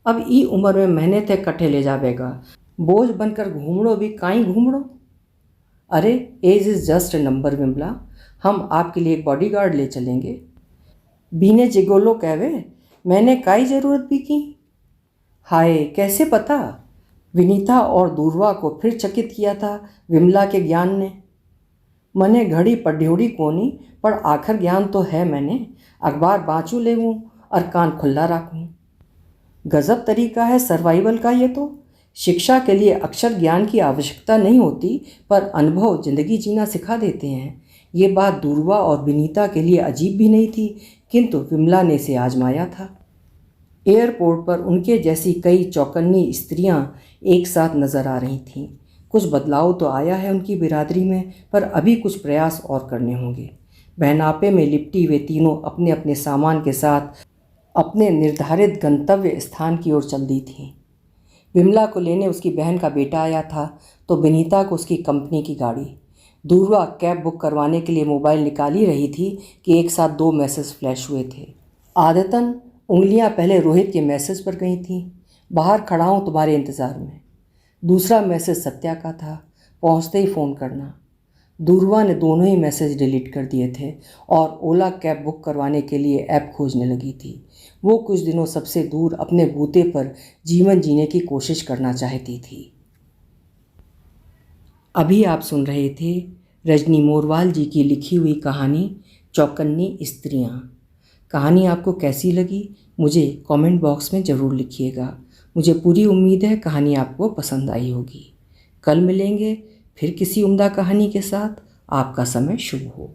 अब ई उम्र में महीने तक कट्ठे ले जावेगा, बोझ बनकर घूमड़ो भी काई घूमड़ो। अरे age is just a number Vimala, हम आपके लिए एक बॉडीगार्ड ले चलेंगे। बीने जिगोलो कहवे, मैंने काई ज़रूरत भी की। हाय, कैसे पता। विनीता और दूरवा को फिर चकित किया था विमला के ज्ञान ने। मने घड़ी पढ़्योड़ी कोनी, पर आखिर ज्ञान तो है मैंने। अखबार बाँचू लेवूँ और कान खुला रखूँ। गज़ब तरीका है सर्वाइवल का ये तो। शिक्षा के लिए अक्षर ज्ञान की आवश्यकता नहीं होती, पर अनुभव ज़िंदगी जीना सिखा देते हैं। ये बात दूरवा और विनीता के लिए अजीब भी नहीं थी, किंतु विमला ने इसे आजमाया था। एयरपोर्ट पर उनके जैसी कई चौकन्नी स्त्रियां एक साथ नज़र आ रही थीं। कुछ बदलाव तो आया है उनकी बिरादरी में, पर अभी कुछ प्रयास और करने होंगे। बहनापे में लिपटी वे तीनों अपने अपने सामान के साथ अपने निर्धारित गंतव्य स्थान की ओर चल दी थीं। विमला को लेने उसकी बहन का बेटा आया था, तो विनीता को उसकी कंपनी की गाड़ी। दूरवा कैब बुक करवाने के लिए मोबाइल निकाल ही रही थी कि एक साथ 2 मैसेज फ्लैश हुए थे। आदतन उंगलियां पहले रोहित के मैसेज पर गई थीं, बाहर खड़ा हूँ तुम्हारे इंतज़ार में। दूसरा मैसेज सत्या का था, पहुँचते ही फ़ोन करना। दूरवा ने दोनों ही मैसेज डिलीट कर दिए थे और ओला कैब बुक करवाने के लिए ऐप खोजने लगी थी। वो कुछ दिनों सबसे दूर अपने बूते पर जीवन जीने की कोशिश करना चाहती थी। अभी आप सुन रहे थे रजनी मोरवाल जी की लिखी हुई कहानी चौकन्नी स्त्रियाँ। कहानी आपको कैसी लगी मुझे कमेंट बॉक्स में ज़रूर लिखिएगा। मुझे पूरी उम्मीद है कहानी आपको पसंद आई होगी। कल मिलेंगे फिर किसी उम्दा कहानी के साथ। आपका समय शुभ हो।